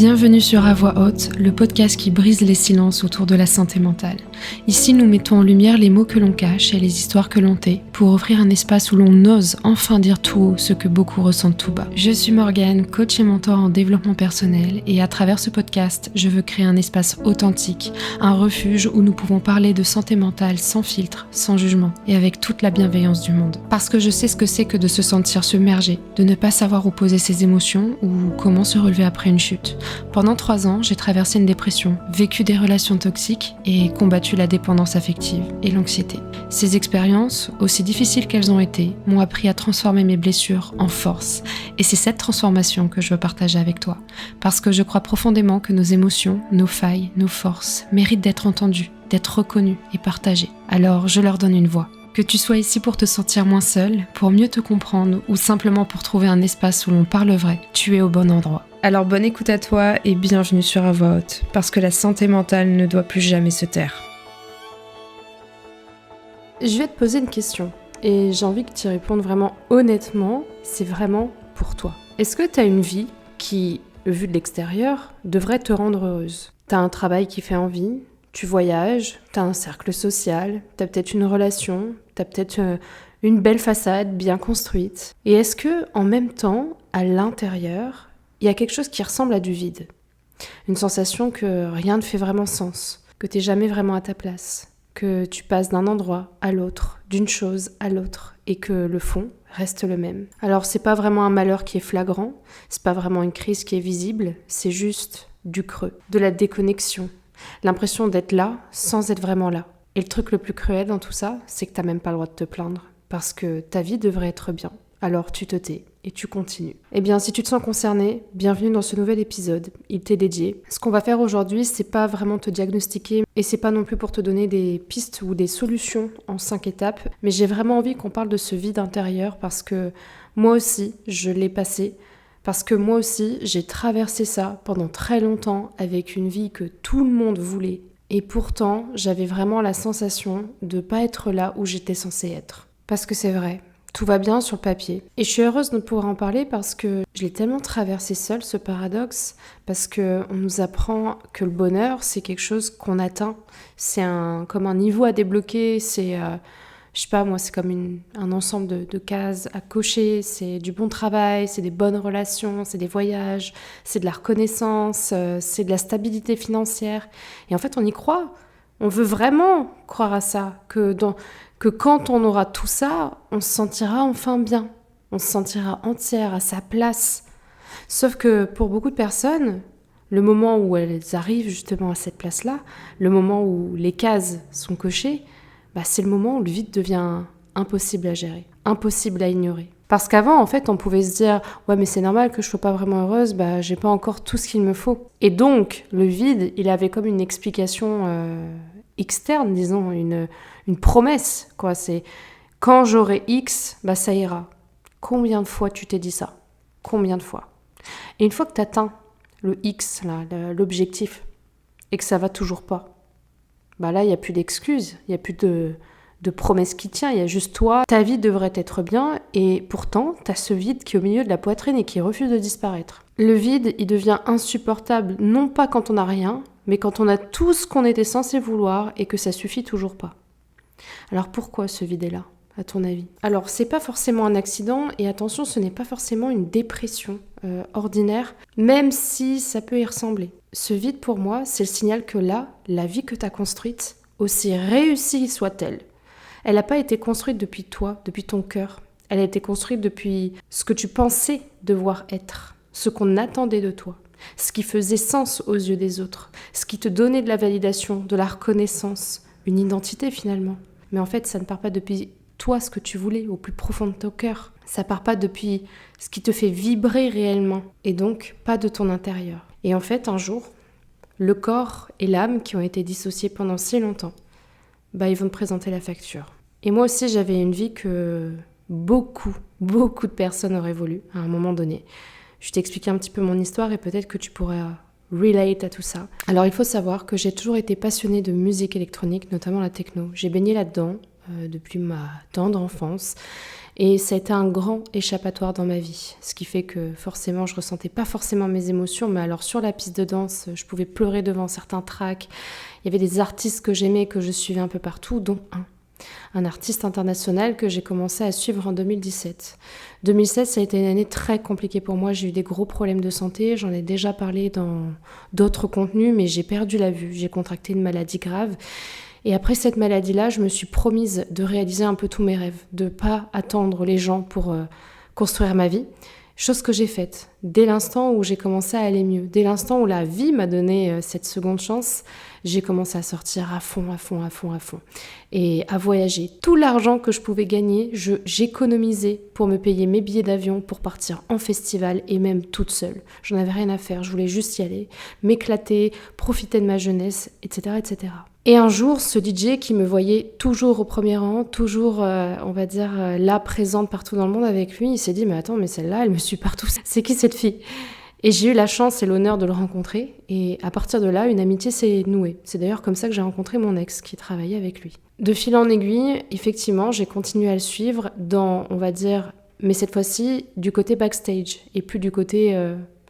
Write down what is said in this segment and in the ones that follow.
Bienvenue sur À Voix Haute, le podcast qui brise les silences autour de la santé mentale. Ici, nous mettons en lumière les mots que l'on cache et les histoires que l'on tait pour offrir un espace où l'on ose enfin dire tout haut ce que beaucoup ressentent tout bas. Je suis Morgane, coach et mentor en développement personnel et à travers ce podcast, je veux créer un espace authentique, un refuge où nous pouvons parler de santé mentale sans filtre, sans jugement et avec toute la bienveillance du monde. Parce que je sais ce que c'est que de se sentir submergé, de ne pas savoir où poser ses émotions ou comment se relever après une chute. Pendant 3 ans, j'ai traversé une dépression, vécu des relations toxiques et combattu la dépendance affective et l'anxiété. Ces expériences, aussi difficiles qu'elles ont été, m'ont appris à transformer mes blessures en force. Et c'est cette transformation que je veux partager avec toi. Parce que je crois profondément que nos émotions, nos failles, nos forces méritent d'être entendues, d'être reconnues et partagées. Alors je leur donne une voix. Que tu sois ici pour te sentir moins seul, pour mieux te comprendre ou simplement pour trouver un espace où l'on parle vrai, tu es au bon endroit. Alors bonne écoute à toi et bienvenue sur À Voix Haute, parce que la santé mentale ne doit plus jamais se taire. Je vais te poser une question et j'ai envie que tu y répondes vraiment honnêtement, c'est vraiment pour toi. Est-ce que tu as une vie qui, vue de l'extérieur, devrait te rendre heureuse ? Tu as un travail qui fait envie ? Tu voyages, tu as un cercle social, tu as peut-être une relation, tu as peut-être une belle façade bien construite. Et est-ce que, en même temps, à l'intérieur, il y a quelque chose qui ressemble à du vide ? Une sensation que rien ne fait vraiment sens, que tu n'es jamais vraiment à ta place, que tu passes d'un endroit à l'autre, d'une chose à l'autre, et que le fond reste le même. Alors c'est pas vraiment un malheur qui est flagrant, c'est pas vraiment une crise qui est visible, c'est juste du creux, de la déconnexion. L'impression d'être là sans être vraiment là. Et le truc le plus cruel dans tout ça, c'est que t'as même pas le droit de te plaindre. Parce que ta vie devrait être bien. Alors tu te tais et tu continues. Eh bien, si tu te sens concerné, bienvenue dans ce nouvel épisode. Il t'est dédié. Ce qu'on va faire aujourd'hui, c'est pas vraiment te diagnostiquer et c'est pas non plus pour te donner des pistes ou des solutions en 5 étapes. Mais j'ai vraiment envie qu'on parle de ce vide intérieur parce que moi aussi, je l'ai passé. Parce que moi aussi, j'ai traversé ça pendant très longtemps avec une vie que tout le monde voulait. Et pourtant, j'avais vraiment la sensation de ne pas être là où j'étais censée être. Parce que c'est vrai, tout va bien sur le papier. Et je suis heureuse de pouvoir en parler parce que je l'ai tellement traversé seule, ce paradoxe. Parce qu'on nous apprend que le bonheur, c'est quelque chose qu'on atteint. C'est comme un niveau à débloquer, je sais pas, moi, c'est comme un ensemble de cases à cocher. C'est du bon travail, c'est des bonnes relations, c'est des voyages, c'est de la reconnaissance, c'est de la stabilité financière. Et en fait, on y croit. On veut vraiment croire à ça, que quand on aura tout ça, on se sentira enfin bien. On se sentira entière, à sa place. Sauf que pour beaucoup de personnes, le moment où elles arrivent justement à cette place-là, le moment où les cases sont cochées, c'est le moment où le vide devient impossible à gérer, impossible à ignorer. Parce qu'avant, en fait, on pouvait se dire « Ouais, mais c'est normal que je sois pas vraiment heureuse, j'ai pas encore tout ce qu'il me faut. » Et donc, le vide, il avait comme une explication externe, disons, une promesse, quoi. C'est « Quand j'aurai X, ça ira. » Combien de fois tu t'es dit ça ? Combien de fois ? Et une fois que tu atteins le X, là, l'objectif, et que ça va toujours pas, là, il n'y a plus d'excuses, il n'y a plus de promesses qui tient, il y a juste toi. Ta vie devrait être bien et pourtant, tu as ce vide qui est au milieu de la poitrine et qui refuse de disparaître. Le vide, il devient insupportable, non pas quand on n'a rien, mais quand on a tout ce qu'on était censé vouloir et que ça suffit toujours pas. Alors pourquoi ce vide est là, à ton avis ? Alors, c'est pas forcément un accident et attention, ce n'est pas forcément une dépression ordinaire, même si ça peut y ressembler. Ce vide, pour moi, c'est le signal que là, la vie que tu as construite, aussi réussie soit-elle, elle n'a pas été construite depuis toi, depuis ton cœur. Elle a été construite depuis ce que tu pensais devoir être, ce qu'on attendait de toi, ce qui faisait sens aux yeux des autres, ce qui te donnait de la validation, de la reconnaissance, une identité finalement. Mais en fait, ça ne part pas depuis toi, ce que tu voulais, au plus profond de ton cœur. Ça part pas depuis ce qui te fait vibrer réellement, et donc pas de ton intérieur. Et en fait, un jour, le corps et l'âme qui ont été dissociés pendant si longtemps, ils vont te présenter la facture. Et moi aussi, j'avais une vie que beaucoup de personnes auraient voulu à un moment donné. Je t'ai expliqué un petit peu mon histoire et peut-être que tu pourrais relate à tout ça. Alors, il faut savoir que j'ai toujours été passionnée de musique électronique, notamment la techno. J'ai baigné là-dedans depuis ma tendre enfance. Et ça a été un grand échappatoire dans ma vie. Ce qui fait que forcément, je ressentais pas forcément mes émotions, mais alors sur la piste de danse, je pouvais pleurer devant certains tracks. Il y avait des artistes que j'aimais, que je suivais un peu partout, dont un artiste international que j'ai commencé à suivre en 2017. 2016, ça a été une année très compliquée pour moi. J'ai eu des gros problèmes de santé. J'en ai déjà parlé dans d'autres contenus, mais j'ai perdu la vue. J'ai contracté une maladie grave. Et après cette maladie-là, je me suis promise de réaliser un peu tous mes rêves, de ne pas attendre les gens pour construire ma vie. Chose que j'ai faite dès l'instant où j'ai commencé à aller mieux. Dès l'instant où la vie m'a donné cette seconde chance, j'ai commencé à sortir à fond. Et à voyager. Tout l'argent que je pouvais gagner, j'économisais pour me payer mes billets d'avion, pour partir en festival et même toute seule. J'en avais rien à faire, je voulais juste y aller, m'éclater, profiter de ma jeunesse, etc., etc. Et un jour, ce DJ qui me voyait toujours au premier rang, toujours, on va dire, là, présente partout dans le monde avec lui, il s'est dit « Mais attends, mais celle-là, elle me suit partout. C'est qui cette fille ?» Et j'ai eu la chance et l'honneur de le rencontrer. Et à partir de là, une amitié s'est nouée. C'est d'ailleurs comme ça que j'ai rencontré mon ex qui travaillait avec lui. De fil en aiguille, effectivement, j'ai continué à le suivre dans, on va dire, mais cette fois-ci, du côté backstage et plus du côté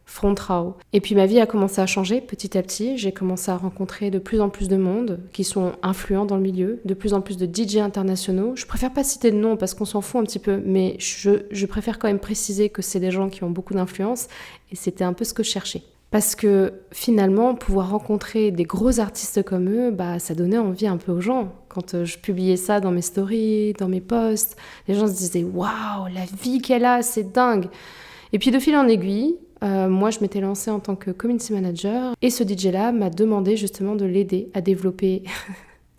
front row. Et puis ma vie a commencé à changer petit à petit. J'ai commencé à rencontrer de plus en plus de monde qui sont influents dans le milieu, de plus en plus de DJ internationaux. Je préfère pas citer de nom parce qu'on s'en fout un petit peu, mais je préfère quand même préciser que c'est des gens qui ont beaucoup d'influence et c'était un peu ce que je cherchais. Parce que finalement, pouvoir rencontrer des gros artistes comme eux, ça donnait envie un peu aux gens. Quand je publiais ça dans mes stories, dans mes posts, les gens se disaient « Waouh, la vie qu'elle a, c'est dingue !» Et puis de fil en aiguille, moi je m'étais lancée en tant que community manager et ce DJ-là m'a demandé justement de l'aider à développer...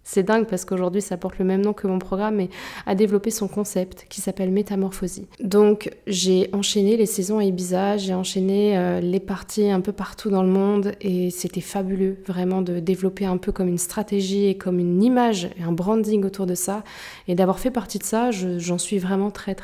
C'est dingue parce qu'aujourd'hui ça porte le même nom que mon programme, mais à développer son concept qui s'appelle Métamorphosie. Donc j'ai enchaîné les saisons à Ibiza, j'ai enchaîné les parties un peu partout dans le monde et c'était fabuleux vraiment de développer un peu comme une stratégie et comme une image et un branding autour de ça. Et d'avoir fait partie de ça, j'en suis vraiment très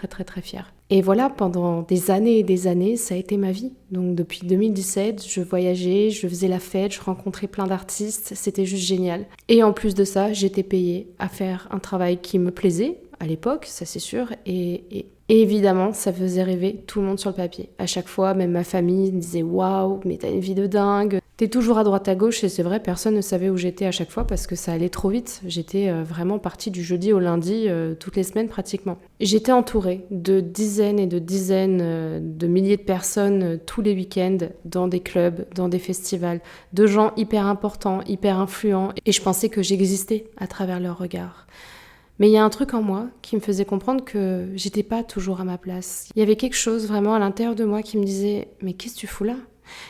fière. Et voilà, pendant des années et des années, ça a été ma vie. Donc depuis 2017, je voyageais, je faisais la fête, je rencontrais plein d'artistes, c'était juste génial. Et en plus de ça, j'étais payée à faire un travail qui me plaisait, à l'époque, ça c'est sûr, et évidemment, ça faisait rêver tout le monde sur le papier. À chaque fois, même ma famille me disait « Waouh, mais t'as une vie de dingue !» T'es toujours à droite à gauche et c'est vrai, personne ne savait où j'étais à chaque fois parce que ça allait trop vite. J'étais vraiment partie du jeudi au lundi, toutes les semaines pratiquement. J'étais entourée de dizaines et de dizaines de milliers de personnes tous les week-ends dans des clubs, dans des festivals, de gens hyper importants, hyper influents et je pensais que j'existais à travers leurs regards. Mais il y a un truc en moi qui me faisait comprendre que j'étais pas toujours à ma place. Il y avait quelque chose vraiment à l'intérieur de moi qui me disait « Mais qu'est-ce que tu fous là ?»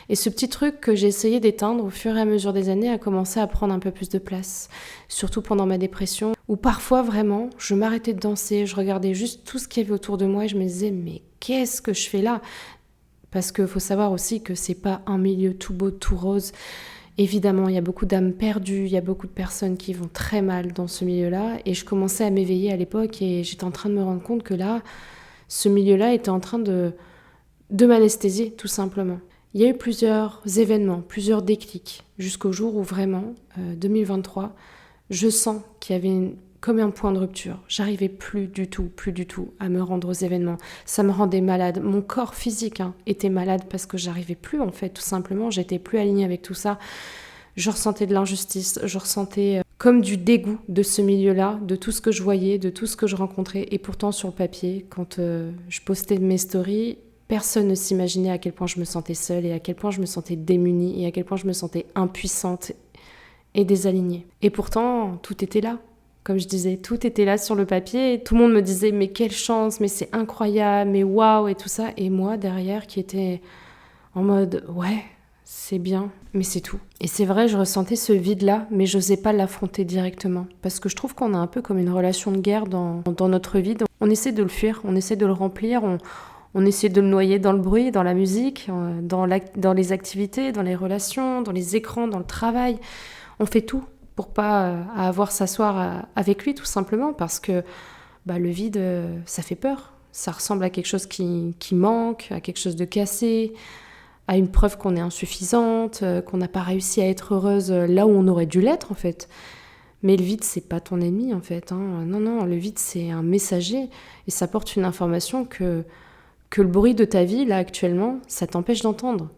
Et ce petit truc que j'ai essayé d'éteindre au fur et à mesure des années a commencé à prendre un peu plus de place. Surtout pendant ma dépression, où parfois vraiment, je m'arrêtais de danser, je regardais juste tout ce qu'il y avait autour de moi et je me disais « Mais qu'est-ce que je fais là ?» Parce qu'il faut savoir aussi que c'est pas un milieu tout beau, tout rose. Évidemment, il y a beaucoup d'âmes perdues, il y a beaucoup de personnes qui vont très mal dans ce milieu-là. Et je commençais à m'éveiller à l'époque et j'étais en train de me rendre compte que là, ce milieu-là était en train de m'anesthésier, tout simplement. Il y a eu plusieurs événements, plusieurs déclics, jusqu'au jour où vraiment, 2023, je sens qu'il y avait comme un point de rupture. J'arrivais plus du tout à me rendre aux événements. Ça me rendait malade. Mon corps physique était malade parce que j'arrivais plus, en fait, tout simplement. J'étais plus alignée avec tout ça. Je ressentais de l'injustice, je ressentais comme du dégoût de ce milieu-là, de tout ce que je voyais, de tout ce que je rencontrais. Et pourtant, sur le papier, quand je postais mes stories, personne ne s'imaginait à quel point je me sentais seule et à quel point je me sentais démunie et à quel point je me sentais impuissante et désalignée. Et pourtant, tout était là. Comme je disais, tout était là sur le papier. Et tout le monde me disait « Mais quelle chance, mais c'est incroyable, mais waouh !» et tout ça. Et moi, derrière, qui était en mode « Ouais, c'est bien, mais c'est tout. » Et c'est vrai, je ressentais ce vide-là, mais j'osais pas l'affronter directement. Parce que je trouve qu'on a un peu comme une relation de guerre dans notre vide. On essaie de le fuir, on essaie de le remplir, on essaie de le noyer dans le bruit, dans la musique, dans les activités, dans les relations, dans les écrans, dans le travail. On fait tout pour pas avoir s'asseoir avec lui, tout simplement, parce que le vide, ça fait peur. Ça ressemble à quelque chose qui manque, à quelque chose de cassé, à une preuve qu'on est insuffisante, qu'on n'a pas réussi à être heureuse là où on aurait dû l'être, en fait. Mais le vide, c'est pas ton ennemi en fait, hein. Non, le vide, c'est un messager et ça porte une information que le bruit de ta vie, là, actuellement, ça t'empêche d'entendre.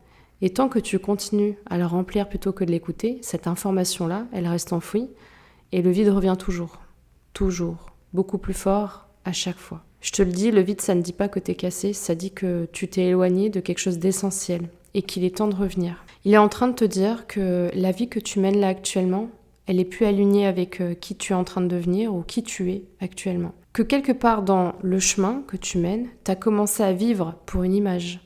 Et tant que tu continues à le remplir plutôt que de l'écouter, cette information-là, elle reste enfouie et le vide revient toujours. Toujours. Beaucoup plus fort à chaque fois. Je te le dis, le vide, ça ne dit pas que t'es cassé, ça dit que tu t'es éloigné de quelque chose d'essentiel et qu'il est temps de revenir. Il est en train de te dire que la vie que tu mènes là actuellement, elle est plus alignée avec qui tu es en train de devenir ou qui tu es actuellement. Que quelque part dans le chemin que tu mènes, tu as commencé à vivre pour une image,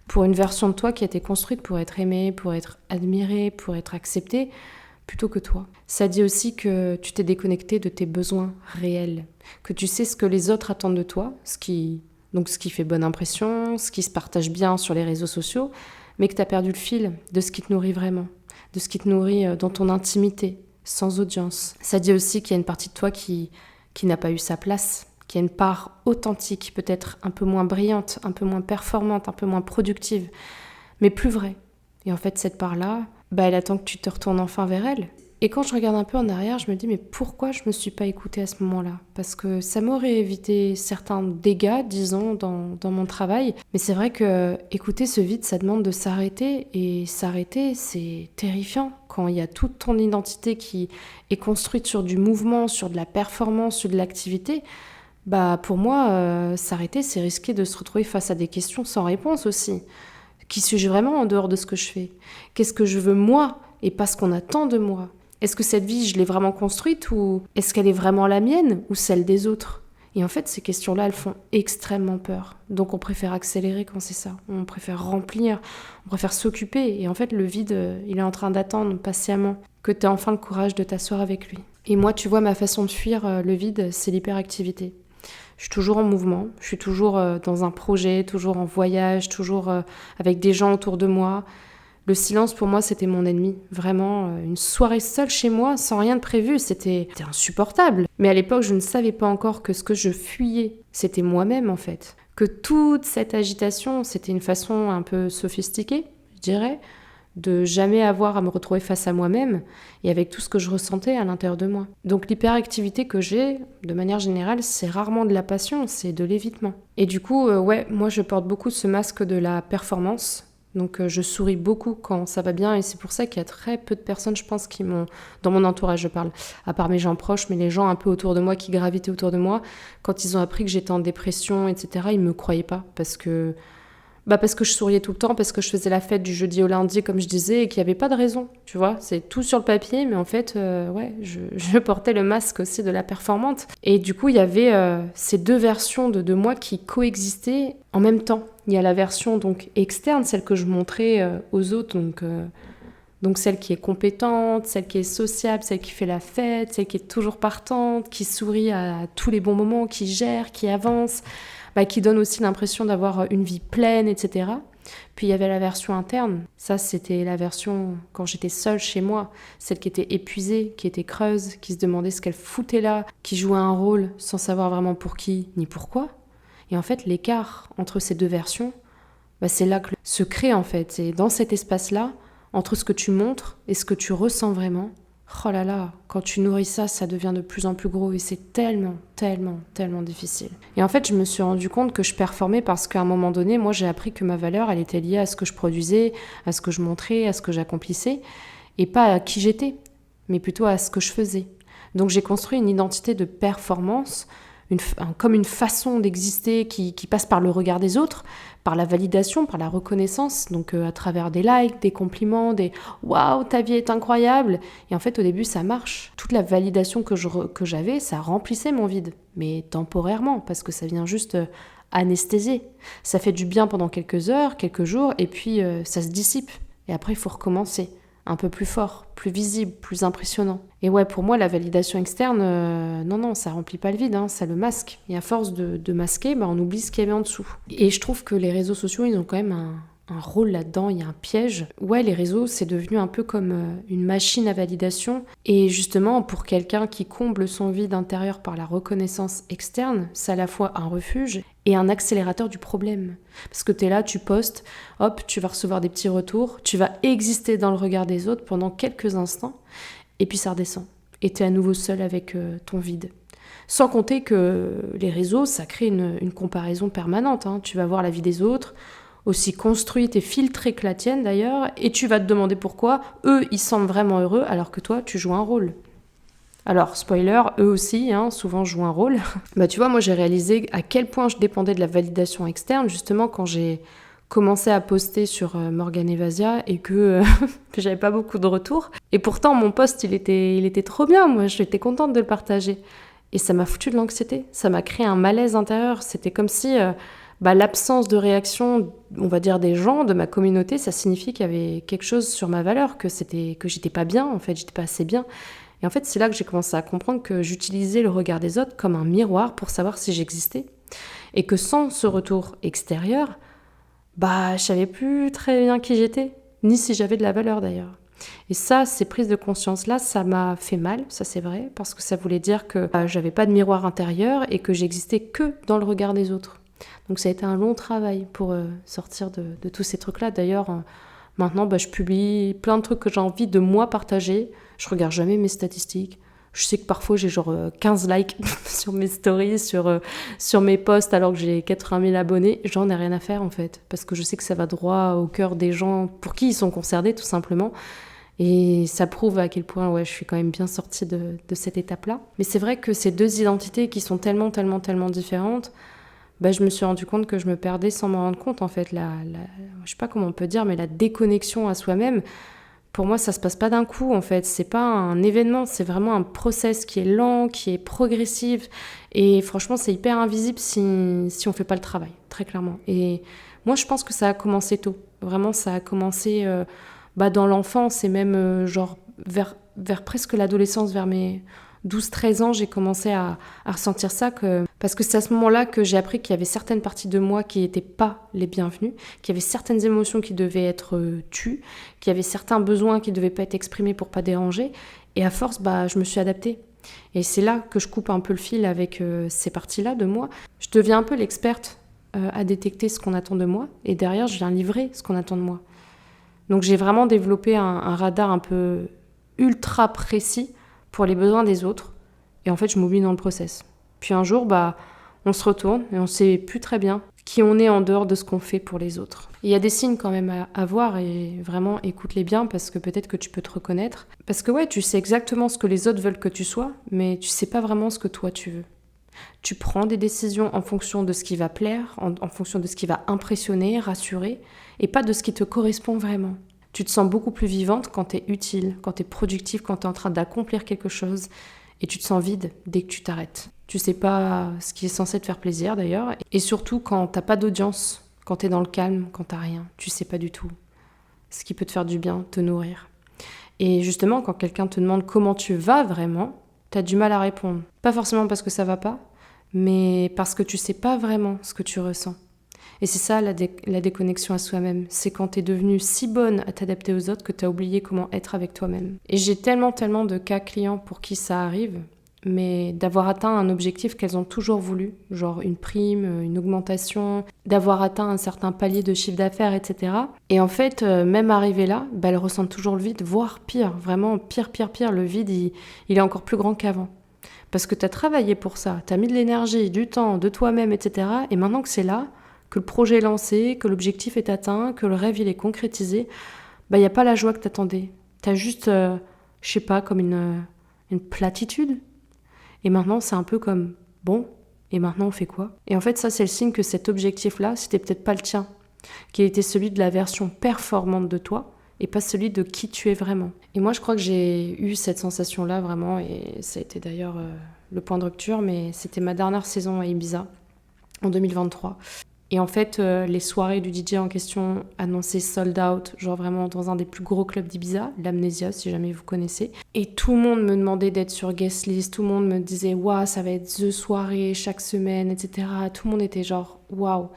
pour une version de toi qui a été construite pour être aimée, pour être admirée, pour être acceptée, plutôt que toi. Ça dit aussi que tu t'es déconnecté de tes besoins réels, que tu sais ce que les autres attendent de toi, ce qui fait bonne impression, ce qui se partage bien sur les réseaux sociaux, mais que tu as perdu le fil de ce qui te nourrit vraiment, de ce qui te nourrit dans ton intimité, sans audience. Ça dit aussi qu'il y a une partie de toi qui n'a pas eu sa place, qui a une part authentique, peut-être un peu moins brillante, un peu moins performante, un peu moins productive, mais plus vraie. Et en fait, cette part-là, elle attend que tu te retournes enfin vers elle. Et quand je regarde un peu en arrière, je me dis, mais pourquoi je me suis pas écoutée à ce moment-là ? Parce que ça m'aurait évité certains dégâts, disons, dans mon travail. Mais c'est vrai que écouter ce vide, ça demande de s'arrêter. Et s'arrêter, c'est terrifiant. Quand il y a toute ton identité qui est construite sur du mouvement, sur de la performance, sur de l'activité, pour moi, s'arrêter, c'est risquer de se retrouver face à des questions sans réponse aussi. Qui suis-je vraiment en dehors de ce que je fais ? Qu'est-ce que je veux moi et pas ce qu'on attend de moi ? Est-ce que cette vie, je l'ai vraiment construite ou est-ce qu'elle est vraiment la mienne ou celle des autres ? Et en fait, ces questions-là, elles font extrêmement peur. Donc on préfère accélérer quand c'est ça. On préfère remplir, on préfère s'occuper. Et en fait, le vide, il est en train d'attendre patiemment que tu aies enfin le courage de t'asseoir avec lui. Et moi, tu vois, ma façon de fuir le vide, c'est l'hyperactivité. Je suis toujours en mouvement, je suis toujours dans un projet, toujours en voyage, toujours avec des gens autour de moi. Le silence, pour moi, c'était mon ennemi. Vraiment, une soirée seule chez moi, sans rien de prévu, c'était insupportable. Mais à l'époque, je ne savais pas encore que ce que je fuyais, c'était moi-même, en fait. Que toute cette agitation, c'était une façon un peu sophistiquée, je dirais, de jamais avoir à me retrouver face à moi-même et avec tout ce que je ressentais à l'intérieur de moi. Donc l'hyperactivité que j'ai, de manière générale, c'est rarement de la passion, c'est de l'évitement. Et du coup, moi je porte beaucoup ce masque de la performance. Donc je souris beaucoup quand ça va bien et c'est pour ça qu'il y a très peu de personnes, je pense, qui m'ont... Dans mon entourage, je parle, à part mes gens proches, mais les gens un peu autour de moi, qui gravitaient autour de moi, quand ils ont appris que j'étais en dépression, etc., ils me croyaient pas parce que je souriais tout le temps, parce que je faisais la fête du jeudi au lundi, comme je disais, et qu'il n'y avait pas de raison, tu vois. C'est tout sur le papier, mais en fait, je portais le masque aussi de la performante. Et du coup, il y avait ces deux versions de moi qui coexistaient en même temps. Il y a la version donc externe, celle que je montrais aux autres, donc celle qui est compétente, celle qui est sociable, celle qui fait la fête, celle qui est toujours partante, qui sourit à tous les bons moments, qui gère, qui avance, qui donne aussi l'impression d'avoir une vie pleine, etc. Puis il y avait la version interne. Ça, c'était la version quand j'étais seule chez moi. Celle qui était épuisée, qui était creuse, qui se demandait ce qu'elle foutait là, qui jouait un rôle sans savoir vraiment pour qui ni pourquoi. Et en fait, l'écart entre ces deux versions, c'est là que se crée en fait. Et dans cet espace-là, entre ce que tu montres et ce que tu ressens vraiment, oh là là, quand tu nourris ça, ça devient de plus en plus gros et c'est tellement, tellement, tellement difficile. Et en fait, je me suis rendu compte que je performais parce qu'à un moment donné, moi, j'ai appris que ma valeur, elle était liée à ce que je produisais, à ce que je montrais, à ce que j'accomplissais, et pas à qui j'étais, mais plutôt à ce que je faisais. Donc j'ai construit une identité de performance, comme une façon d'exister qui passe par le regard des autres, par la validation, par la reconnaissance, donc à travers des likes, des compliments, des « waouh, ta vie est incroyable !» Et en fait, au début, ça marche. Toute la validation que j'avais, ça remplissait mon vide, mais temporairement, parce que ça vient juste anesthésier. Ça fait du bien pendant quelques heures, quelques jours, et puis ça se dissipe. Et après, il faut recommencer. Un peu plus fort, plus visible, plus impressionnant. Et ouais, pour moi, la validation externe, non, ça remplit pas le vide, ça le masque. Et à force de masquer, on oublie ce qu'il y avait en dessous. Et je trouve que les réseaux sociaux, ils ont quand même un rôle là-dedans, il y a un piège. Ouais, les réseaux, c'est devenu un peu comme une machine à validation. Et justement, pour quelqu'un qui comble son vide intérieur par la reconnaissance externe, c'est à la fois un refuge et un accélérateur du problème. Parce que t'es là, tu postes, hop, tu vas recevoir des petits retours, tu vas exister dans le regard des autres pendant quelques instants, et puis ça redescend. et t'es à nouveau seul avec ton vide. Sans compter que les réseaux, ça crée une comparaison permanente. Tu vas voir la vie des autres, aussi construite et filtrée que la tienne d'ailleurs, et tu vas te demander pourquoi eux, ils semblent vraiment heureux alors que toi, tu joues un rôle. Alors, spoiler, eux aussi, souvent jouent un rôle. Tu vois, moi j'ai réalisé à quel point je dépendais de la validation externe, justement quand j'ai commencé à poster sur Morgane Evasia et que j'avais pas beaucoup de retours. Et pourtant, mon post, il était trop bien, moi j'étais contente de le partager. Et ça m'a foutu de l'anxiété, ça m'a créé un malaise intérieur. C'était comme si l'absence de réaction, on va dire, des gens, de ma communauté, ça signifiait qu'il y avait quelque chose sur ma valeur, que j'étais pas bien, en fait, j'étais pas assez bien. Et en fait, c'est là que j'ai commencé à comprendre que j'utilisais le regard des autres comme un miroir pour savoir si j'existais. Et que sans ce retour extérieur, je savais plus très bien qui j'étais, ni si j'avais de la valeur d'ailleurs. Et ça, ces prises de conscience-là, ça m'a fait mal, ça c'est vrai, parce que ça voulait dire que j'avais pas de miroir intérieur et que j'existais que dans le regard des autres. Donc ça a été un long travail pour sortir de tous ces trucs-là. D'ailleurs, maintenant, je publie plein de trucs que j'ai envie de moi partager. Je regarde jamais mes statistiques. Je sais que parfois j'ai genre 15 likes sur mes stories, sur mes posts, alors que j'ai 80 000 abonnés. J'en ai rien à faire en fait, parce que je sais que ça va droit au cœur des gens pour qui ils sont concernés tout simplement. Et ça prouve à quel point je suis quand même bien sortie de cette étape-là. Mais c'est vrai que ces deux identités qui sont tellement, tellement, tellement différentes, je me suis rendu compte que je me perdais sans m'en rendre compte en fait. Je sais pas comment on peut dire, mais la déconnexion à soi-même, pour moi, ça se passe pas d'un coup, en fait. C'est pas un événement, c'est vraiment un process qui est lent, qui est progressif. Et franchement, c'est hyper invisible si on fait pas le travail, très clairement. Et moi, je pense que ça a commencé tôt. Vraiment, ça a commencé dans l'enfance et même vers presque l'adolescence, vers mes 12-13 ans, j'ai commencé à ressentir ça, parce que c'est à ce moment-là que j'ai appris qu'il y avait certaines parties de moi qui n'étaient pas les bienvenues, qu'il y avait certaines émotions qui devaient être tues, qu'il y avait certains besoins qui ne devaient pas être exprimés pour pas déranger. Et à force, je me suis adaptée. Et c'est là que je coupe un peu le fil avec ces parties-là de moi. Je deviens un peu l'experte à détecter ce qu'on attend de moi, et derrière, je viens livrer ce qu'on attend de moi. Donc j'ai vraiment développé un radar un peu ultra précis pour les besoins des autres. Et en fait, je m'oublie dans le process. Puis un jour, on se retourne et on sait plus très bien qui on est en dehors de ce qu'on fait pour les autres. Il y a des signes quand même à voir et vraiment écoute-les bien parce que peut-être que tu peux te reconnaître. Parce que tu sais exactement ce que les autres veulent que tu sois, mais tu sais pas vraiment ce que toi tu veux. Tu prends des décisions en fonction de ce qui va plaire, en fonction de ce qui va impressionner, rassurer, et pas de ce qui te correspond vraiment. Tu te sens beaucoup plus vivante quand t'es utile, quand t'es productive, quand t'es en train d'accomplir quelque chose, et tu te sens vide dès que tu t'arrêtes. Tu sais pas ce qui est censé te faire plaisir d'ailleurs, et surtout quand t'as pas d'audience, quand t'es dans le calme, quand t'as rien, tu sais pas du tout ce qui peut te faire du bien, te nourrir. Et justement, quand quelqu'un te demande comment tu vas vraiment, t'as du mal à répondre. Pas forcément parce que ça va pas, mais parce que tu sais pas vraiment ce que tu ressens. Et c'est ça la déconnexion à soi-même. C'est quand t'es devenue si bonne à t'adapter aux autres que t'as oublié comment être avec toi-même. Et j'ai tellement de cas clients pour qui ça arrive, mais d'avoir atteint un objectif qu'elles ont toujours voulu, genre une prime, une augmentation, d'avoir atteint un certain palier de chiffre d'affaires, etc. Et en fait, même arrivée là, elles ressentent toujours le vide, voire pire, vraiment pire. Le vide, il est encore plus grand qu'avant. Parce que t'as travaillé pour ça, t'as mis de l'énergie, du temps, de toi-même, etc. Et maintenant que c'est là, que le projet est lancé, que l'objectif est atteint, que le rêve il est concrétisé, y a pas la joie que t'attendais. T'as juste, je sais pas, comme une platitude. Et maintenant, c'est un peu comme, bon, et maintenant on fait quoi ? Et en fait, ça, c'est le signe que cet objectif-là, c'était peut-être pas le tien, qu'il était celui de la version performante de toi, et pas celui de qui tu es vraiment. Et moi, je crois que j'ai eu cette sensation-là, vraiment, et ça a été d'ailleurs le point de rupture, mais c'était ma dernière saison à Ibiza, en 2023. Et en fait, les soirées du DJ en question annonçaient sold out, genre vraiment dans un des plus gros clubs d'Ibiza, l'Amnesia, si jamais vous connaissez. Et tout le monde me demandait d'être sur guest list, tout le monde me disait « Waouh, ça va être the soirée chaque semaine, etc. » Tout le monde était genre « Waouh !»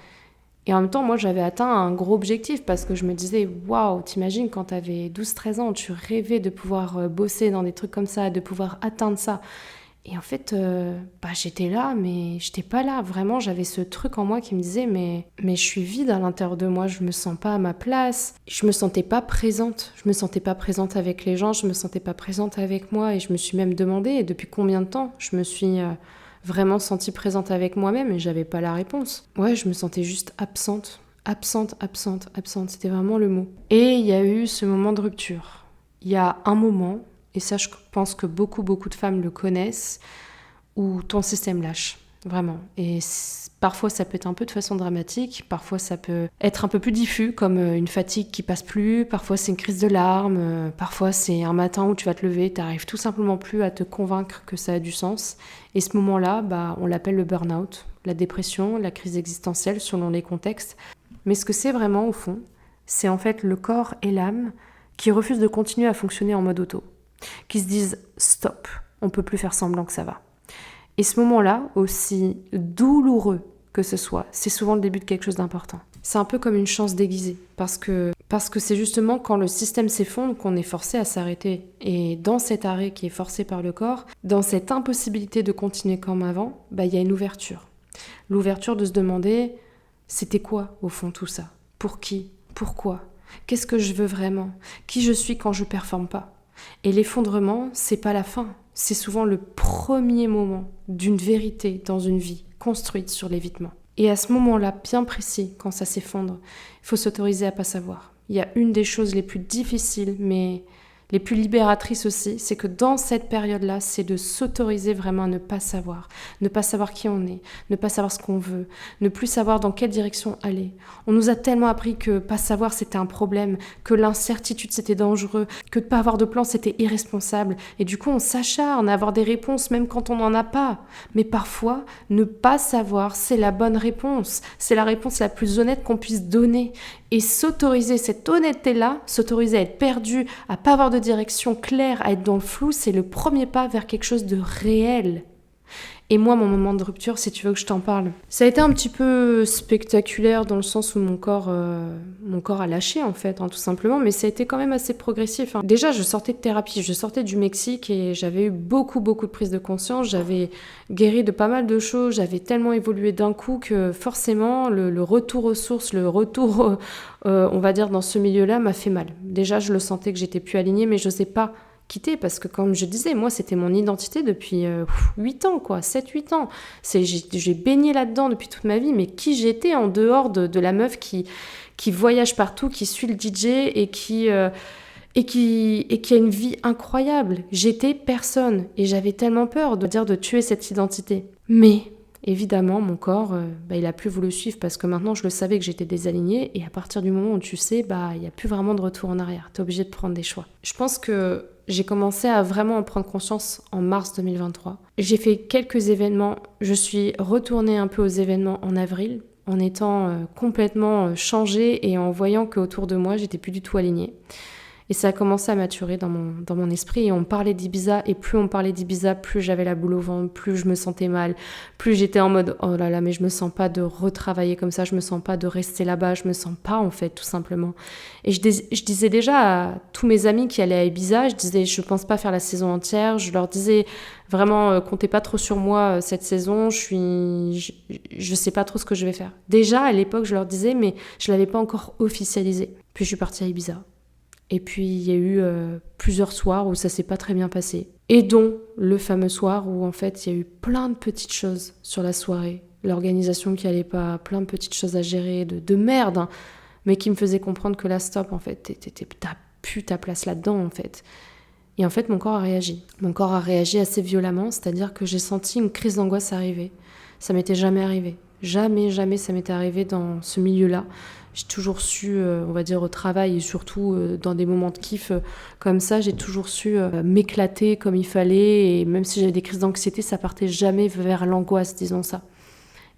Et en même temps, moi, j'avais atteint un gros objectif parce que je me disais « Waouh, t'imagines quand t'avais 12-13 ans, tu rêvais de pouvoir bosser dans des trucs comme ça, de pouvoir atteindre ça. » Et en fait, j'étais là, mais j'étais pas là. Vraiment, j'avais ce truc en moi qui me disait, mais je suis vide à l'intérieur de moi, je me sens pas à ma place. Je me sentais pas présente. Je me sentais pas présente avec les gens, je me sentais pas présente avec moi. Et je me suis même demandé depuis combien de temps je me suis vraiment sentie présente avec moi-même et j'avais pas la réponse. Ouais, je me sentais juste absente. Absente. C'était vraiment le mot. Et il y a eu ce moment de rupture. Il y a un moment... Et ça, je pense que beaucoup de femmes le connaissent, où ton système lâche, vraiment. Et parfois, ça peut être un peu de façon dramatique, parfois ça peut être un peu plus diffus, comme une fatigue qui passe plus, parfois c'est une crise de larmes, parfois c'est un matin où tu vas te lever, tu n'arrives tout simplement plus à te convaincre que ça a du sens. Et ce moment-là, on l'appelle le burn-out, la dépression, la crise existentielle, selon les contextes. Mais ce que c'est vraiment, au fond, c'est en fait le corps et l'âme qui refusent de continuer à fonctionner en mode auto, qui se disent « stop, on peut plus faire semblant que ça va ». Et ce moment-là, aussi douloureux que ce soit, c'est souvent le début de quelque chose d'important. C'est un peu comme une chance déguisée, parce que c'est justement quand le système s'effondre qu'on est forcé à s'arrêter. Et dans cet arrêt qui est forcé par le corps, dans cette impossibilité de continuer comme avant, il y a une ouverture. L'ouverture de se demander « c'était quoi au fond tout ça ? Pour qui ? Pourquoi ? Qu'est-ce que je veux vraiment ? Qui je suis quand je performe pas ? » Et l'effondrement, c'est pas la fin, c'est souvent le premier moment d'une vérité dans une vie construite sur l'évitement. Et à ce moment-là, bien précis, quand ça s'effondre, il faut s'autoriser à pas savoir. Il y a une des choses les plus difficiles, mais les plus libératrices aussi, c'est que dans cette période-là, c'est de s'autoriser vraiment à ne pas savoir qui on est, ne pas savoir ce qu'on veut, ne plus savoir dans quelle direction aller. On nous a tellement appris que pas savoir c'était un problème, que l'incertitude c'était dangereux, que de pas avoir de plan c'était irresponsable, et du coup on s'acharne à avoir des réponses même quand on n'en a pas. Mais parfois, ne pas savoir c'est la bonne réponse, c'est la réponse la plus honnête qu'on puisse donner. Et s'autoriser cette honnêteté-là, s'autoriser à être perdu, à pas avoir de direction claire, à être dans le flou, c'est le premier pas vers quelque chose de réel. Et moi, mon moment de rupture, si tu veux que je t'en parle, ça a été un petit peu spectaculaire dans le sens où mon corps a lâché en fait, tout simplement, mais ça a été quand même assez progressif. Déjà, je sortais de thérapie, je sortais du Mexique et j'avais eu beaucoup de prise de conscience, j'avais guéri de pas mal de choses, j'avais tellement évolué d'un coup que forcément, le retour aux sources, le retour, on va dire, dans ce milieu-là m'a fait mal. Déjà, je le sentais que j'étais plus alignée, mais je sais pas quitter parce que comme je disais, moi c'était mon identité depuis 8 ans, 7-8 ans. J'ai baigné là-dedans depuis toute ma vie, mais qui j'étais en dehors de la meuf qui voyage partout, qui suit le DJ et qui a une vie incroyable. J'étais personne et j'avais tellement peur de tuer cette identité. Mais évidemment, mon corps, il a plus voulu suivre parce que maintenant je le savais que j'étais désalignée et à partir du moment où tu sais, il n'y a plus vraiment de retour en arrière. T'es obligé de prendre des choix. Je pense que j'ai commencé à vraiment en prendre conscience en mars 2023. J'ai fait quelques événements. Je suis retournée un peu aux événements en avril en étant complètement changée et en voyant qu'autour de moi, j'étais plus du tout alignée. Et ça a commencé à maturer dans mon esprit et on parlait d'Ibiza et plus on parlait d'Ibiza, plus j'avais la boule au ventre, plus je me sentais mal, plus j'étais en mode oh là là mais je me sens pas de retravailler comme ça, je me sens pas de rester là-bas, je me sens pas en fait tout simplement. Et je disais déjà à tous mes amis qui allaient à Ibiza, je disais je pense pas faire la saison entière, je leur disais vraiment comptez pas trop sur moi cette saison, je sais pas trop ce que je vais faire. Déjà à l'époque je leur disais mais je l'avais pas encore officialisé. Puis je suis partie à Ibiza. Et puis, il y a eu plusieurs soirs où ça s'est pas très bien passé. Et dont le fameux soir où, en fait, il y a eu plein de petites choses sur la soirée. L'organisation qui allait pas, plein de petites choses à gérer, de merde, mais qui me faisaient comprendre que là, stop, en fait, t'as plus ta place là-dedans, en fait. Et en fait, mon corps a réagi. Mon corps a réagi assez violemment, c'est-à-dire que j'ai senti une crise d'angoisse arriver. Ça m'était jamais arrivé. Jamais ça m'était arrivé dans ce milieu-là. J'ai toujours su, on va dire au travail et surtout dans des moments de kiff comme ça, j'ai toujours su m'éclater comme il fallait et même si j'avais des crises d'anxiété, ça partait jamais vers l'angoisse, disons ça.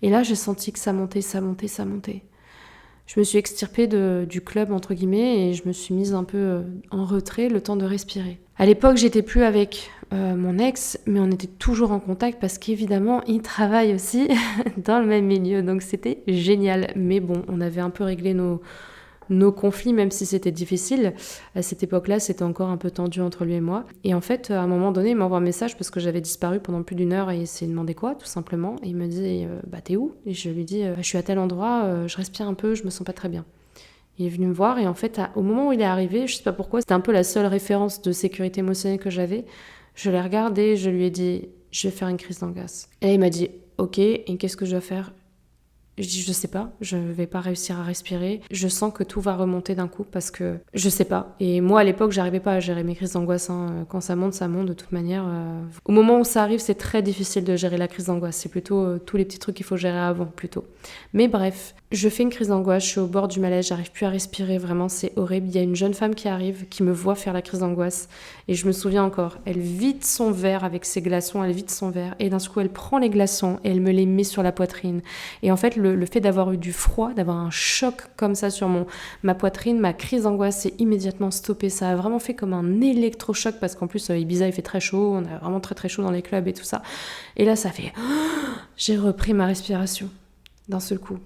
Et là, j'ai senti que ça montait. Je me suis extirpée du club, entre guillemets, et je me suis mise un peu en retrait, le temps de respirer. À l'époque, j'étais plus avec mon ex, mais on était toujours en contact parce qu'évidemment, il travaille aussi dans le même milieu, donc c'était génial. Mais bon, on avait un peu réglé nos conflits, même si c'était difficile. À cette époque-là, c'était encore un peu tendu entre lui et moi. Et en fait, à un moment donné, il m'envoie un message parce que j'avais disparu pendant plus d'1 heure et il s'est demandé quoi, tout simplement. Et il me dit bah t'es où? Et je lui dis je suis à tel endroit, je respire un peu, je me sens pas très bien. Il est venu me voir et en fait, au moment où il est arrivé, je sais pas pourquoi, c'était un peu la seule référence de sécurité émotionnelle que j'avais. Je l'ai regardé et je lui ai dit je vais faire une crise d'angoisse. Et il m'a dit ok, et qu'est-ce que je dois faire? Je dis je sais pas, je vais pas réussir à respirer. Je sens que tout va remonter d'un coup parce que je sais pas. Et moi à l'époque j'arrivais pas à gérer mes crises d'angoisse. Quand ça monte de toute manière. Au moment où ça arrive c'est très difficile de gérer la crise d'angoisse. C'est plutôt tous les petits trucs qu'il faut gérer avant plutôt. Mais bref, je fais une crise d'angoisse, je suis au bord du malaise, j'arrive plus à respirer, vraiment c'est horrible. Il y a une jeune femme qui arrive, qui me voit faire la crise d'angoisse et je me souviens encore, elle vide son verre avec ses glaçons, elle vide son verre et d'un coup elle prend les glaçons et elle me les met sur la poitrine. Et en fait le fait d'avoir eu du froid, d'avoir un choc comme ça sur ma poitrine, ma crise d'angoisse s'est immédiatement stoppée. Ça a vraiment fait comme un électrochoc parce qu'en plus Ibiza il fait très chaud, on a vraiment très très chaud dans les clubs et tout ça. Et là ça fait... J'ai repris ma respiration d'un seul coup.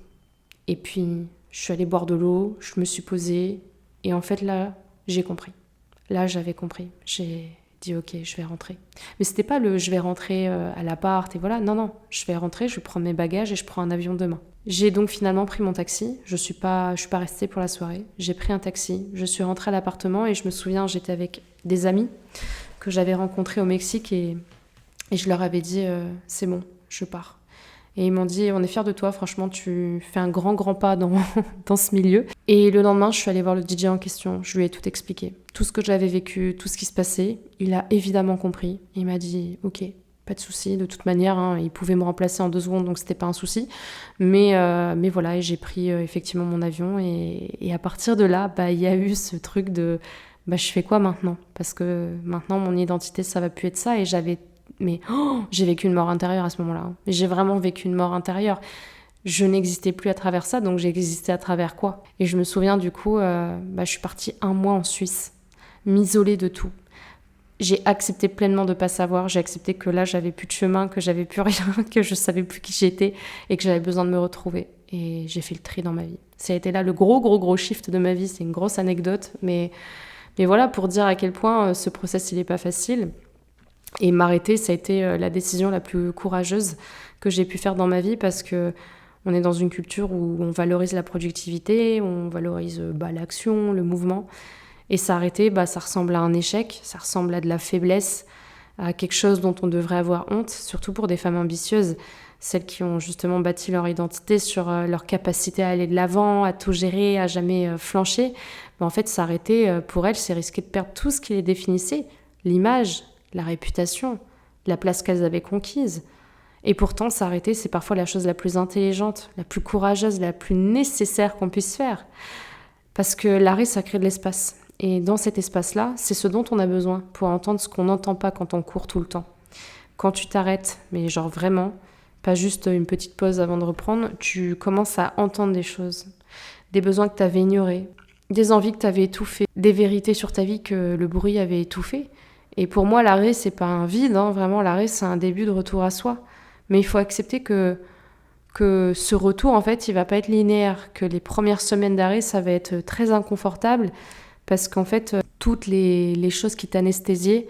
Et puis, je suis allée boire de l'eau, je me suis posée, et en fait, là, j'ai compris. Là, j'avais compris. J'ai dit, ok, je vais rentrer. Mais c'était pas je vais rentrer à l'appart, et voilà. Non, je vais rentrer, je vais prendre mes bagages et je prends un avion demain. J'ai donc finalement pris mon taxi. Je suis pas restée pour la soirée. J'ai pris un taxi, je suis rentrée à l'appartement, et je me souviens, j'étais avec des amis que j'avais rencontrés au Mexique, et je leur avais dit, c'est bon, je pars. Et ils m'ont dit, on est fiers de toi, franchement, tu fais un grand pas dans ce milieu. Et le lendemain, je suis allée voir le DJ en question, je lui ai tout expliqué. Tout ce que j'avais vécu, tout ce qui se passait, il a évidemment compris. Il m'a dit, ok, pas de souci, de toute manière, il pouvait me remplacer en 2 secondes, donc c'était pas un souci. Mais voilà, et j'ai pris effectivement mon avion, et à partir de là, il y a eu ce truc de, je fais quoi maintenant? Parce que maintenant, mon identité, ça va plus être ça, et j'ai vécu une mort intérieure à ce moment-là. J'ai vraiment vécu une mort intérieure. Je n'existais plus à travers ça, donc j'ai existé à travers quoi? Et je me souviens du coup, je suis partie 1 mois en Suisse, m'isoler de tout. J'ai accepté pleinement de pas savoir, j'ai accepté que là j'avais plus de chemin, que j'avais plus rien, que je savais plus qui j'étais et que j'avais besoin de me retrouver. Et j'ai fait le tri dans ma vie. Ça a été là le gros shift de ma vie, c'est une grosse anecdote, mais voilà, pour dire à quel point ce process il est pas facile. Et m'arrêter, ça a été la décision la plus courageuse que j'ai pu faire dans ma vie parce que on est dans une culture où on valorise la productivité, on valorise l'action, le mouvement. Et s'arrêter, ça ressemble à un échec, ça ressemble à de la faiblesse, à quelque chose dont on devrait avoir honte, surtout pour des femmes ambitieuses, celles qui ont justement bâti leur identité sur leur capacité à aller de l'avant, à tout gérer, à jamais flancher. En fait, s'arrêter, pour elles, c'est risquer de perdre tout ce qui les définissait, l'image, la réputation, la place qu'elles avaient conquise. Et pourtant, s'arrêter, c'est parfois la chose la plus intelligente, la plus courageuse, la plus nécessaire qu'on puisse faire. Parce que l'arrêt, ça crée de l'espace. Et dans cet espace-là, c'est ce dont on a besoin pour entendre ce qu'on n'entend pas quand on court tout le temps. Quand tu t'arrêtes, mais genre vraiment, pas juste une petite pause avant de reprendre, tu commences à entendre des choses, des besoins que tu avais ignorés, des envies que tu avais étouffées, des vérités sur ta vie que le bruit avait étouffées. Et pour moi, l'arrêt, c'est pas un vide, vraiment, l'arrêt, c'est un début de retour à soi. Mais il faut accepter que ce retour, en fait, il va pas être linéaire, que les premières semaines d'arrêt, ça va être très inconfortable, parce qu'en fait, toutes les choses qui t'anesthésiaient,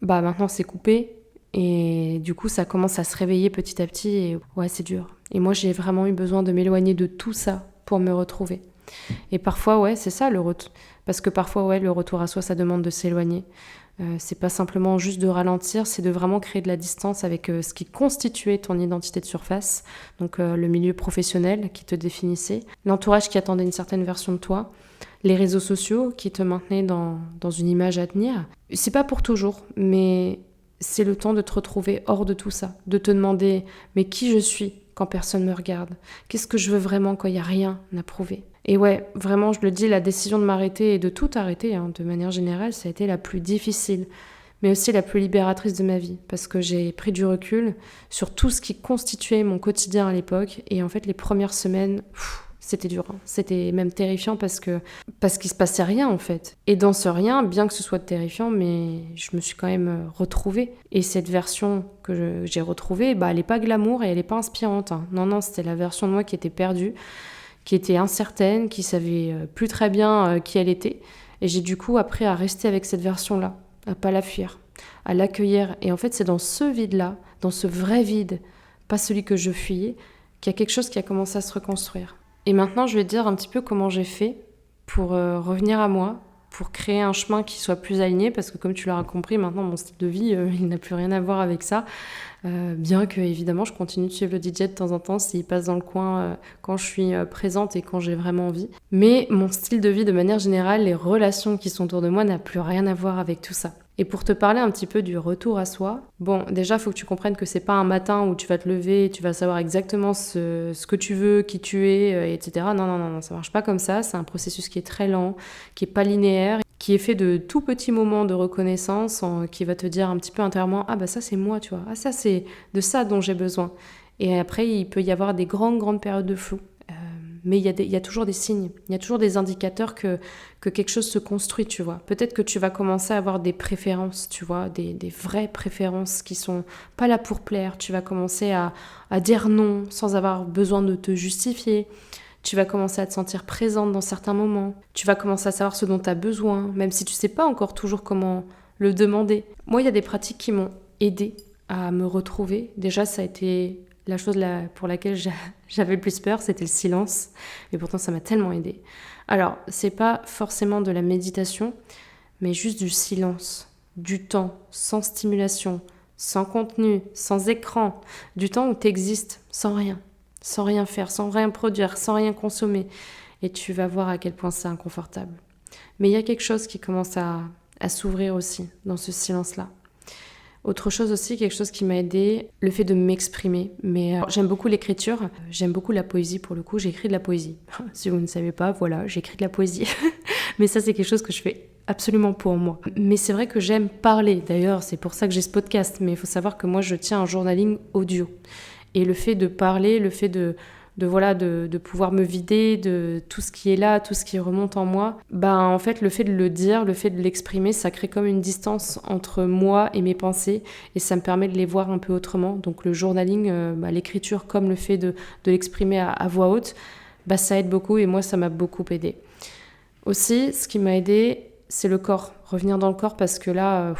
maintenant, c'est coupé, et du coup, ça commence à se réveiller petit à petit, et ouais, c'est dur. Et moi, j'ai vraiment eu besoin de m'éloigner de tout ça pour me retrouver. Et parfois, ouais, c'est ça, le retour. Parce que parfois, ouais, le retour à soi, ça demande de s'éloigner. C'est pas simplement juste de ralentir, c'est de vraiment créer de la distance avec ce qui constituait ton identité de surface, donc le milieu professionnel qui te définissait, l'entourage qui attendait une certaine version de toi, les réseaux sociaux qui te maintenaient dans une image à tenir. C'est pas pour toujours, mais c'est le temps de te retrouver hors de tout ça, de te demander mais qui je suis quand personne me regarde? Qu'est-ce que je veux vraiment quand il n'y a rien à prouver? Et ouais, vraiment, je le dis, la décision de m'arrêter et de tout arrêter, de manière générale, ça a été la plus difficile, mais aussi la plus libératrice de ma vie, parce que j'ai pris du recul sur tout ce qui constituait mon quotidien à l'époque, et en fait, les premières semaines, c'était dur, c'était même terrifiant parce qu'il se passait rien, en fait. Et dans ce rien, bien que ce soit terrifiant, mais je me suis quand même retrouvée. Et cette version que j'ai retrouvée, elle n'est pas glamour et elle n'est pas inspirante. Non, c'était la version de moi qui était perdue, qui était incertaine, qui savait plus très bien qui elle était. Et j'ai du coup appris à rester avec cette version-là, à pas la fuir, à l'accueillir. Et en fait, c'est dans ce vide-là, dans ce vrai vide, pas celui que je fuyais, qu'il y a quelque chose qui a commencé à se reconstruire. Et maintenant, je vais te dire un petit peu comment j'ai fait pour revenir à moi, pour créer un chemin qui soit plus aligné, parce que comme tu l'auras compris, maintenant mon style de vie, il n'a plus rien à voir avec ça, bien que évidemment je continue de suivre le DJ de temps en temps s'il passe dans le coin quand je suis présente et quand j'ai vraiment envie. Mais mon style de vie de manière générale, les relations qui sont autour de moi n'a plus rien à voir avec tout ça. Et pour te parler un petit peu du retour à soi, bon, déjà, il faut que tu comprennes que c'est pas un matin où tu vas te lever et tu vas savoir exactement ce que tu veux, qui tu es, etc. Non, ça marche pas comme ça. C'est un processus qui est très lent, qui est pas linéaire, qui est fait de tout petits moments de reconnaissance, qui va te dire un petit peu intérieurement, ah bah ça c'est moi, tu vois, ah ça c'est de ça dont j'ai besoin. Et après, il peut y avoir des grandes périodes de flou. Mais il y a toujours des signes, il y a toujours des indicateurs que quelque chose se construit, tu vois. Peut-être que tu vas commencer à avoir des préférences, tu vois, des vraies préférences qui sont pas là pour plaire. Tu vas commencer à dire non sans avoir besoin de te justifier. Tu vas commencer à te sentir présente dans certains moments. Tu vas commencer à savoir ce dont tu as besoin, même si tu sais pas encore toujours comment le demander. Moi, il y a des pratiques qui m'ont aidée à me retrouver. Déjà, ça a été la chose pour laquelle j'avais le plus peur, c'était le silence. Et pourtant, ça m'a tellement aidée. Alors, c'est pas forcément de la méditation, mais juste du silence, du temps, sans stimulation, sans contenu, sans écran, du temps où tu existes sans rien faire, sans rien produire, sans rien consommer. Et tu vas voir à quel point c'est inconfortable. Mais il y a quelque chose qui commence à s'ouvrir aussi dans ce silence-là. Autre chose aussi, quelque chose qui m'a aidée, le fait de m'exprimer. Mais j'aime beaucoup l'écriture, j'aime beaucoup la poésie pour le coup, j'écris de la poésie. Si vous ne savez pas, voilà, j'écris de la poésie. Mais ça, c'est quelque chose que je fais absolument pour moi. Mais c'est vrai que j'aime parler, d'ailleurs, c'est pour ça que j'ai ce podcast. Mais il faut savoir que moi, je tiens un journaling audio. Et le fait de parler, le fait de pouvoir me vider de tout ce qui est là, tout ce qui remonte en moi, en fait, le fait de le dire, le fait de l'exprimer, ça crée comme une distance entre moi et mes pensées et ça me permet de les voir un peu autrement. Donc le journaling, l'écriture comme le fait de l'exprimer à voix haute, ça aide beaucoup et moi, ça m'a beaucoup aidée. Aussi, ce qui m'a aidée, c'est le corps, revenir dans le corps parce que là,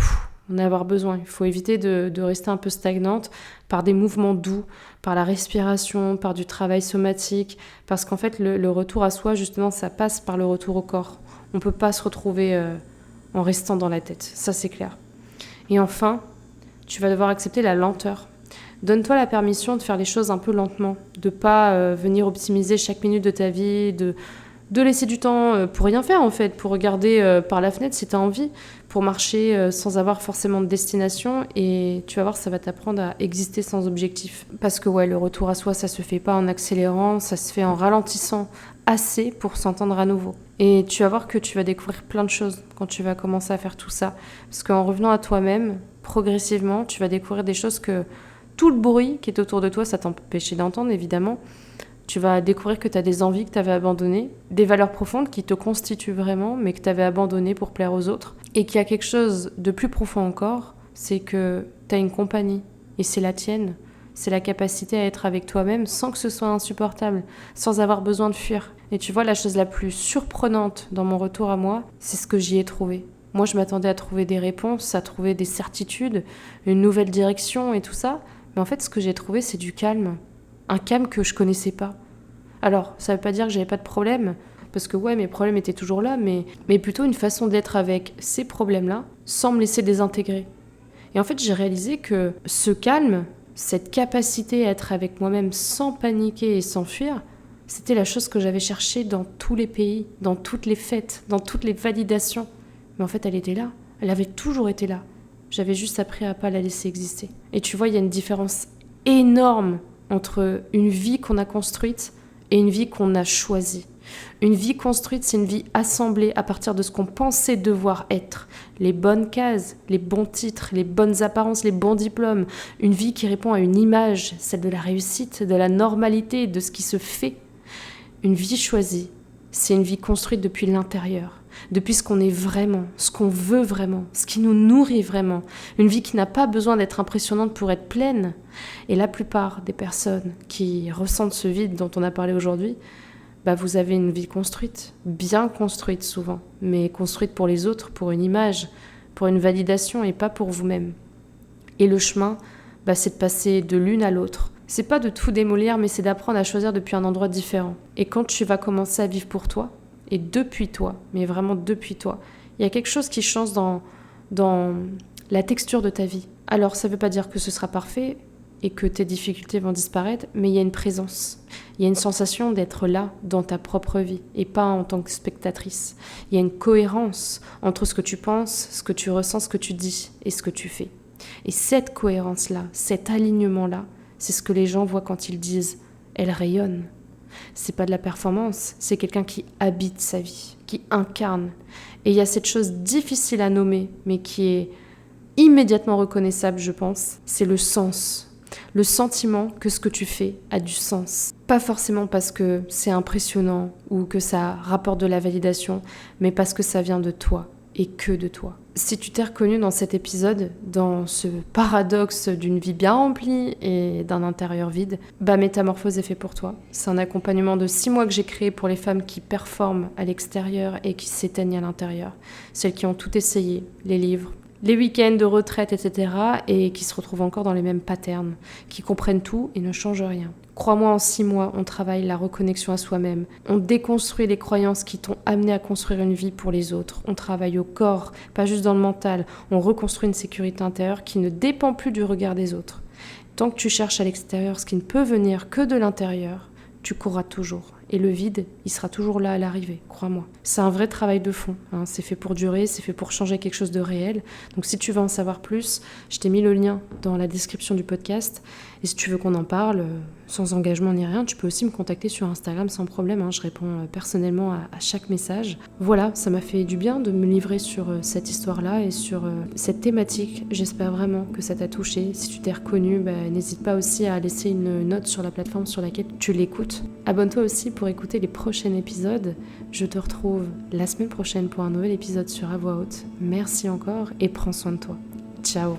on a avoir besoin. Il faut éviter de rester un peu stagnante par des mouvements doux, par la respiration, par du travail somatique, parce qu'en fait, le retour à soi, justement, ça passe par le retour au corps. On ne peut pas se retrouver en restant dans la tête, ça c'est clair. Et enfin, tu vas devoir accepter la lenteur. Donne-toi la permission de faire les choses un peu lentement, de pas venir optimiser chaque minute de ta vie, de laisser du temps pour rien faire en fait, pour regarder par la fenêtre si tu as envie, pour marcher sans avoir forcément de destination et tu vas voir, ça va t'apprendre à exister sans objectif. Parce que le retour à soi, ça se fait pas en accélérant, ça se fait en ralentissant assez pour s'entendre à nouveau. Et tu vas voir que tu vas découvrir plein de choses quand tu vas commencer à faire tout ça. Parce qu'en revenant à toi-même, progressivement, tu vas découvrir des choses que tout le bruit qui est autour de toi, ça t'empêchait d'entendre évidemment. Tu vas découvrir que tu as des envies que tu avais abandonnées, des valeurs profondes qui te constituent vraiment, mais que tu avais abandonnées pour plaire aux autres. Et qu'il y a quelque chose de plus profond encore, c'est que tu as une compagnie, et c'est la tienne. C'est la capacité à être avec toi-même sans que ce soit insupportable, sans avoir besoin de fuir. Et tu vois, la chose la plus surprenante dans mon retour à moi, c'est ce que j'y ai trouvé. Moi, je m'attendais à trouver des réponses, à trouver des certitudes, une nouvelle direction et tout ça. Mais en fait, ce que j'ai trouvé, c'est du calme. Un calme que je connaissais pas. Alors, ça veut pas dire que j'avais pas de problème, parce que mes problèmes étaient toujours là, mais plutôt une façon d'être avec ces problèmes-là, sans me laisser désintégrer. Et en fait, j'ai réalisé que ce calme, cette capacité à être avec moi-même sans paniquer et sans fuir, c'était la chose que j'avais cherchée dans tous les pays, dans toutes les fêtes, dans toutes les validations. Mais en fait, elle était là. Elle avait toujours été là. J'avais juste appris à pas la laisser exister. Et tu vois, il y a une différence énorme entre une vie qu'on a construite et une vie qu'on a choisie. Une vie construite, c'est une vie assemblée à partir de ce qu'on pensait devoir être. Les bonnes cases, les bons titres, les bonnes apparences, les bons diplômes. Une vie qui répond à une image, celle de la réussite, de la normalité, de ce qui se fait. Une vie choisie, c'est une vie construite depuis l'intérieur. Depuis ce qu'on est vraiment, ce qu'on veut vraiment, ce qui nous nourrit vraiment. Une vie qui n'a pas besoin d'être impressionnante pour être pleine. Et la plupart des personnes qui ressentent ce vide dont on a parlé aujourd'hui, vous avez une vie construite, bien construite souvent, mais construite pour les autres, pour une image, pour une validation et pas pour vous-même. Et le chemin, c'est de passer de l'une à l'autre. C'est pas de tout démolir, mais c'est d'apprendre à choisir depuis un endroit différent. Et quand tu vas commencer à vivre pour toi, et depuis toi, mais vraiment depuis toi, il y a quelque chose qui change dans la texture de ta vie. Alors ça veut pas dire que ce sera parfait et que tes difficultés vont disparaître, mais il y a une présence. Il y a une sensation d'être là dans ta propre vie et pas en tant que spectatrice. Il y a une cohérence entre ce que tu penses, ce que tu ressens, ce que tu dis et ce que tu fais. Et cette cohérence-là, cet alignement-là, c'est ce que les gens voient quand ils disent « elle rayonne ». C'est pas de la performance, c'est quelqu'un qui habite sa vie, qui incarne. Et il y a cette chose difficile à nommer, mais qui est immédiatement reconnaissable, je pense, c'est le sens. Le sentiment que ce que tu fais a du sens. Pas forcément parce que c'est impressionnant ou que ça rapporte de la validation, mais parce que ça vient de toi et que de toi. Si tu t'es reconnu dans cet épisode, dans ce paradoxe d'une vie bien remplie et d'un intérieur vide, Métamorphose est fait pour toi. C'est un accompagnement de 6 mois que j'ai créé pour les femmes qui performent à l'extérieur et qui s'éteignent à l'intérieur. Celles qui ont tout essayé, les livres, les week-ends de retraite, etc. et qui se retrouvent encore dans les mêmes patterns, qui comprennent tout et ne changent rien. Crois-moi, en 6 mois, on travaille la reconnexion à soi-même. On déconstruit les croyances qui t'ont amené à construire une vie pour les autres. On travaille au corps, pas juste dans le mental. On reconstruit une sécurité intérieure qui ne dépend plus du regard des autres. Tant que tu cherches à l'extérieur ce qui ne peut venir que de l'intérieur, tu courras toujours. Et le vide, il sera toujours là à l'arrivée, crois-moi. C'est un vrai travail de fond, c'est fait pour durer, c'est fait pour changer quelque chose de réel. Donc si tu veux en savoir plus, je t'ai mis le lien dans la description du podcast. Et si tu veux qu'on en parle, sans engagement ni rien, tu peux aussi me contacter sur Instagram sans problème. Je réponds personnellement à chaque message. Voilà, ça m'a fait du bien de me livrer sur cette histoire-là et sur cette thématique. J'espère vraiment que ça t'a touché. Si tu t'es reconnu, n'hésite pas aussi à laisser une note sur la plateforme sur laquelle tu l'écoutes. Abonne-toi aussi pour écouter les prochains épisodes. Je te retrouve la semaine prochaine pour un nouvel épisode sur À Voix Haute. Merci encore et prends soin de toi. Ciao.